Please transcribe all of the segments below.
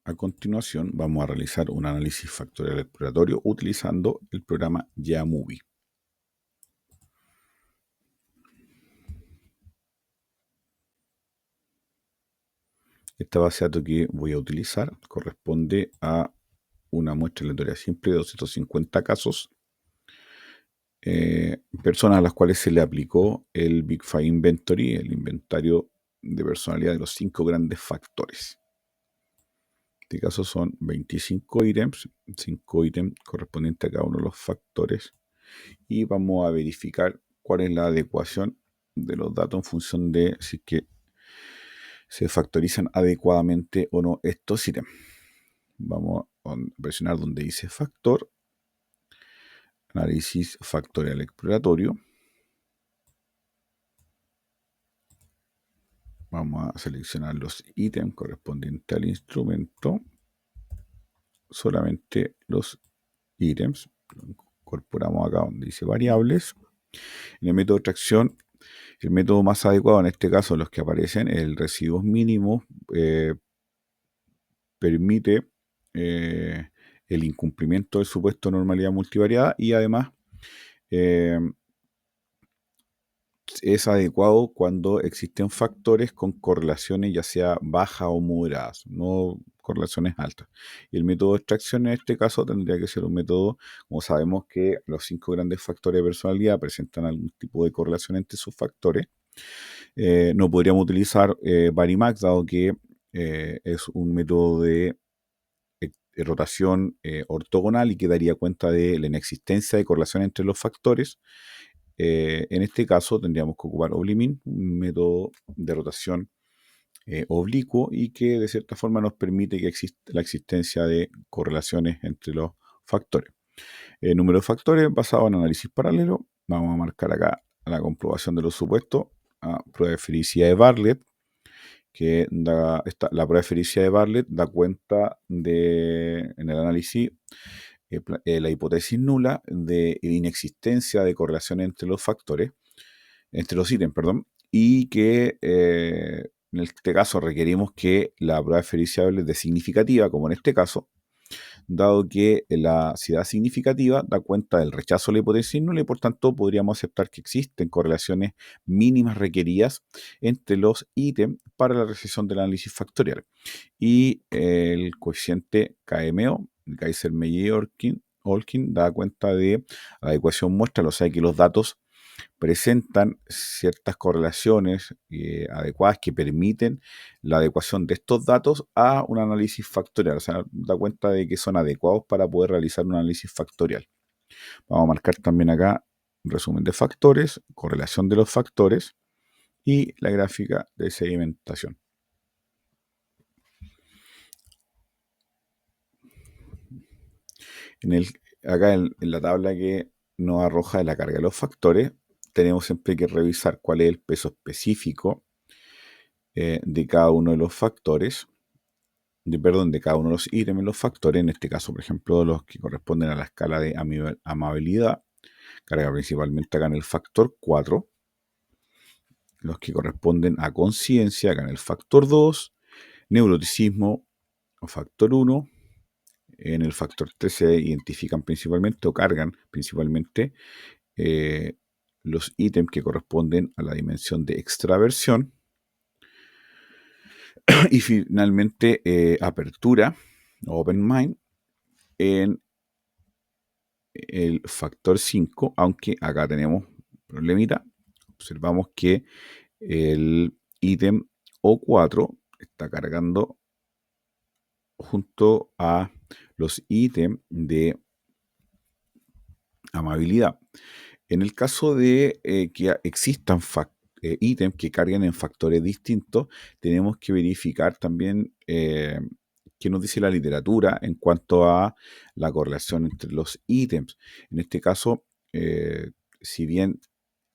A continuación, vamos a realizar un análisis factorial exploratorio utilizando el programa YaMovie. Esta base de datos que voy a utilizar corresponde a una muestra aleatoria simple de 250 casos, personas a las cuales se le aplicó el Big Five Inventory, el inventario de personalidad de los 5 grandes factores. En este caso son 25 ítems, 5 ítems correspondientes a cada uno de los factores, y vamos a verificar cuál es la adecuación de los datos en función de si es que se factorizan adecuadamente o no estos ítems. Vamos a presionar donde dice factor, análisis factorial exploratorio. Vamos a seleccionar los ítems correspondientes al instrumento, solamente los ítems. Lo incorporamos acá donde dice variables. En el método de extracción, el método más adecuado en este caso, los que aparecen, el residuos mínimos, permite el incumplimiento del supuesto de normalidad multivariada y además es adecuado cuando existen factores con correlaciones ya sea bajas o moderadas, no correlaciones altas. Y el método de extracción en este caso tendría que ser un método, como sabemos que los 5 grandes factores de personalidad presentan algún tipo de correlación entre sus factores. No podríamos utilizar Varimax, dado que es un método de rotación ortogonal y que daría cuenta de la inexistencia de correlación entre los factores. En este caso tendríamos que ocupar Oblimin, un método de rotación oblicuo y que de cierta forma nos permite que exista la existencia de correlaciones entre los factores. El número de factores basado en análisis paralelo. Vamos a marcar acá la comprobación de los supuestos a prueba de felicidad de Bartlett, que la prueba de felicidad de Bartlett da cuenta de, en el análisis, la hipótesis nula de inexistencia de correlación entre los factores, entre los ítems, perdón, y que en este caso requerimos que la prueba de felicidad de Bartlett de significativa, como en este caso, dado que la ciudad significativa da cuenta del rechazo a la hipótesis nula y por tanto podríamos aceptar que existen correlaciones mínimas requeridas entre los ítems para la realización del análisis factorial. Y el coeficiente KMO, Kaiser-Meyer-Olkin, da cuenta de la adecuación muestra, o sea que los datos presentan ciertas correlaciones adecuadas que permiten la adecuación de estos datos a un análisis factorial. O sea, da cuenta de que son adecuados para poder realizar un análisis factorial. Vamos a marcar también acá un resumen de factores, correlación de los factores y la gráfica de sedimentación. Acá en la tabla que nos arroja la carga de los factores, tenemos siempre que revisar cuál es el peso específico de cada uno de los factores, de cada uno de los ítems, los factores, en este caso, por ejemplo, los que corresponden a la escala de amabilidad, carga principalmente acá en el factor 4, los que corresponden a conciencia, acá en el factor 2, neuroticismo, o factor 1, en el factor 3 se identifican principalmente o cargan principalmente los ítems que corresponden a la dimensión de extraversión. Y finalmente, apertura, open mind, en el factor 5, aunque acá tenemos problemita. Observamos que el ítem O4 está cargando junto a los ítems de amabilidad. En el caso de que existan ítems que carguen en factores distintos, tenemos que verificar también qué nos dice la literatura en cuanto a la correlación entre los ítems. En este caso, si bien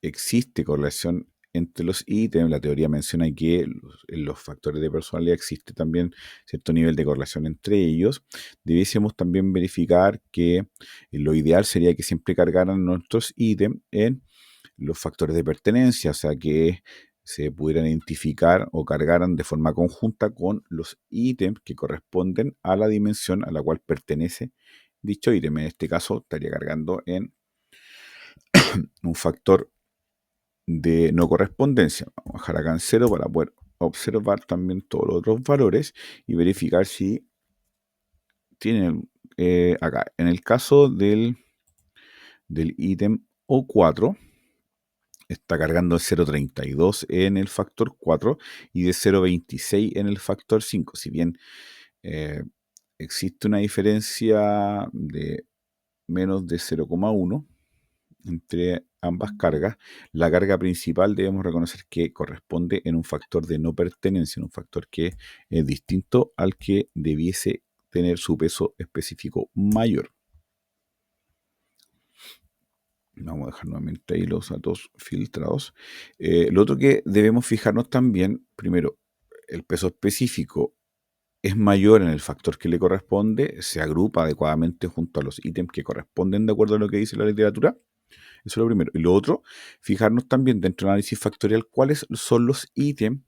existe correlación entre los ítems, la teoría menciona que en los factores de personalidad existe también cierto nivel de correlación entre ellos. Debiésemos también verificar que lo ideal sería que siempre cargaran nuestros ítems en los factores de pertenencia, o sea que se pudieran identificar o cargaran de forma conjunta con los ítems que corresponden a la dimensión a la cual pertenece dicho ítem. En este caso estaría cargando en un factor de no correspondencia. Vamos a dejar acá en 0 para poder observar también todos los otros valores y verificar si tienen acá. En el caso del ítem O4, está cargando de 0,32 en el factor 4 y de 0,26 en el factor 5. Si bien eh, existe una diferencia de menos de 0,1 entre ambas cargas, la carga principal debemos reconocer que corresponde en un factor de no pertenencia, en un factor que es distinto al que debiese tener su peso específico mayor. Vamos a dejar nuevamente ahí los datos filtrados. Lo otro que debemos fijarnos también, primero, el peso específico es mayor en el factor que le corresponde, se agrupa adecuadamente junto a los ítems que corresponden de acuerdo a lo que dice la literatura. Eso es lo primero. Y lo otro, fijarnos también dentro del análisis factorial cuáles son los ítems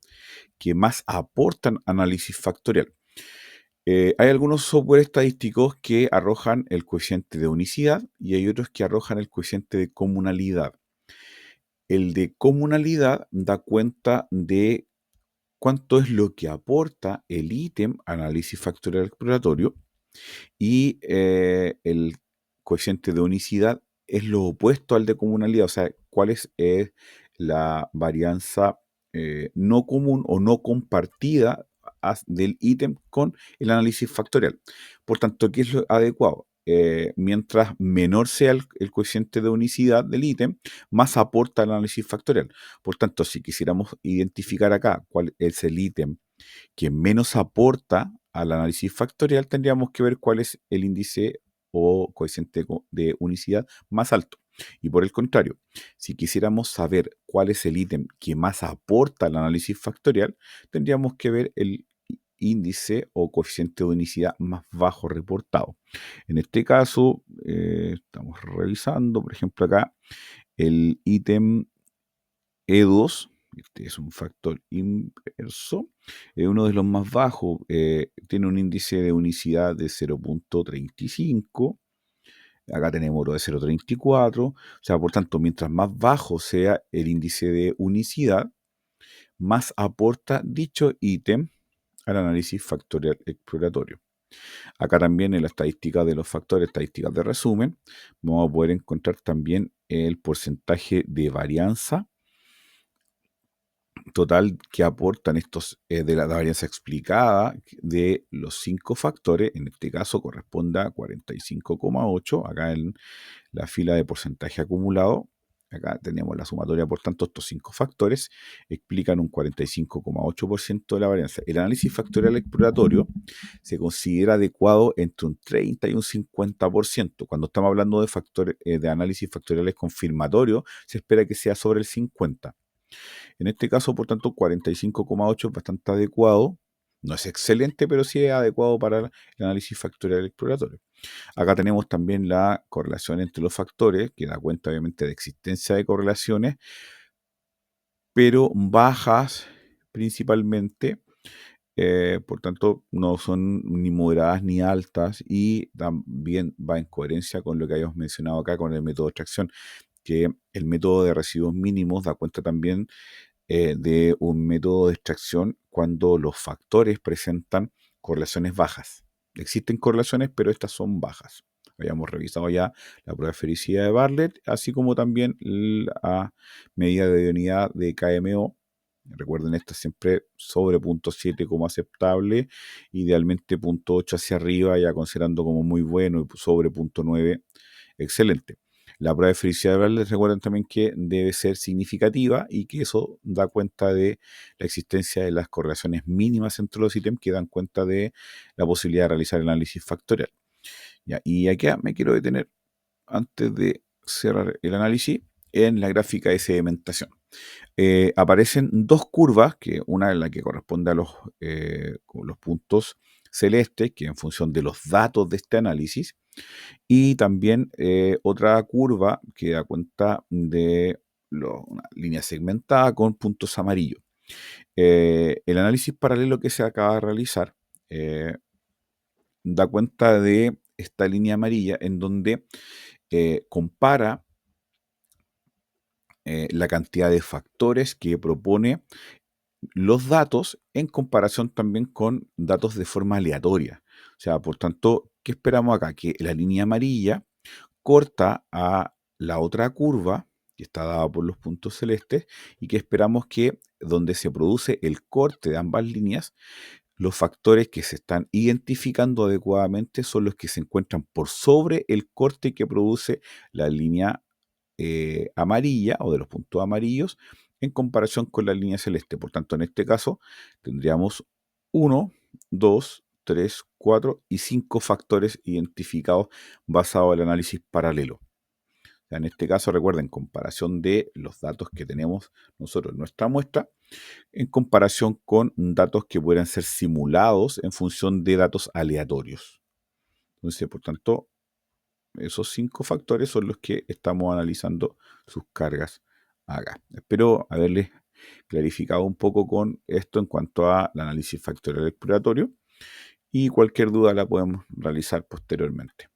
que más aportan análisis factorial. Hay algunos software estadísticos que arrojan el coeficiente de unicidad y hay otros que arrojan el coeficiente de comunalidad. El de comunalidad da cuenta de cuánto es lo que aporta el ítem análisis factorial exploratorio y el coeficiente de unicidad es lo opuesto al de comunalidad, o sea, cuál es la varianza no común o no compartida del ítem con el análisis factorial. Por tanto, ¿qué es lo adecuado? Mientras menor sea el coeficiente de unicidad del ítem, más aporta el análisis factorial. Por tanto, si quisiéramos identificar acá cuál es el ítem que menos aporta al análisis factorial, tendríamos que ver cuál es el índice o coeficiente de unicidad más alto. Y por el contrario, si quisiéramos saber cuál es el ítem que más aporta al análisis factorial, tendríamos que ver el índice o coeficiente de unicidad más bajo reportado. En este caso, estamos revisando, por ejemplo, acá el ítem E2, este es un factor inverso, es uno de los más bajos, tiene un índice de unicidad de 0,35, acá tenemos otro de 0,34, o sea, por tanto, mientras más bajo sea el índice de unicidad, más aporta dicho ítem al análisis factorial exploratorio. Acá también en la estadística de los factores, estadísticas de resumen, vamos a poder encontrar también el porcentaje de varianza total que aportan estos de la varianza explicada de los 5 factores, en este caso corresponde a 45,8, acá en la fila de porcentaje acumulado, acá tenemos la sumatoria, por tanto estos 5 factores explican un 45,8% de la varianza. El análisis factorial exploratorio se considera adecuado entre un 30 y un 50%. Cuando estamos hablando de factores de análisis factoriales confirmatorios, se espera que sea sobre el 50%. En este caso, por tanto, 45,8 es bastante adecuado. No es excelente, pero sí es adecuado para el análisis factorial exploratorio. Acá tenemos también la correlación entre los factores, que da cuenta obviamente de existencia de correlaciones, pero bajas principalmente. Por tanto, no son ni moderadas ni altas y también va en coherencia con lo que habíamos mencionado acá con el método de extracción, que el método de residuos mínimos da cuenta también de un método de extracción cuando los factores presentan correlaciones bajas. Existen correlaciones, pero estas son bajas. Habíamos revisado ya la prueba de fericidad de Bartlett, así como también la medida de unidad de KMO. Recuerden, esta siempre sobre 0,7 como aceptable, idealmente 0,8 hacia arriba, ya considerando como muy bueno, y sobre 0,9 excelente. La prueba de felicidad de Bartlett, recuerden también que debe ser significativa y que eso da cuenta de la existencia de las correlaciones mínimas entre los ítems que dan cuenta de la posibilidad de realizar el análisis factorial. Ya, y aquí me quiero detener antes de cerrar el análisis en la gráfica de sedimentación. Aparecen dos curvas, que una es la que corresponde a los puntos celestes, que en función de los datos de este análisis, y también otra curva que da cuenta de una línea segmentada con puntos amarillos. El análisis paralelo que se acaba de realizar da cuenta de esta línea amarilla en donde compara la cantidad de factores que propone los datos en comparación también con datos de forma aleatoria. O sea, por tanto, ¿qué esperamos acá? Que la línea amarilla corta a la otra curva, que está dada por los puntos celestes, y que esperamos que donde se produce el corte de ambas líneas, los factores que se están identificando adecuadamente son los que se encuentran por sobre el corte que produce la línea amarilla o de los puntos amarillos en comparación con la línea celeste. Por tanto, en este caso tendríamos 1, 2, 3, 4 y 5 factores identificados basados en el análisis paralelo. O sea, en este caso, recuerden, comparación de los datos que tenemos nosotros en nuestra muestra, en comparación con datos que puedan ser simulados en función de datos aleatorios. Entonces, por tanto, esos 5 factores son los que estamos analizando sus cargas acá. Espero haberles clarificado un poco con esto en cuanto al análisis factorial exploratorio y cualquier duda la podemos realizar posteriormente.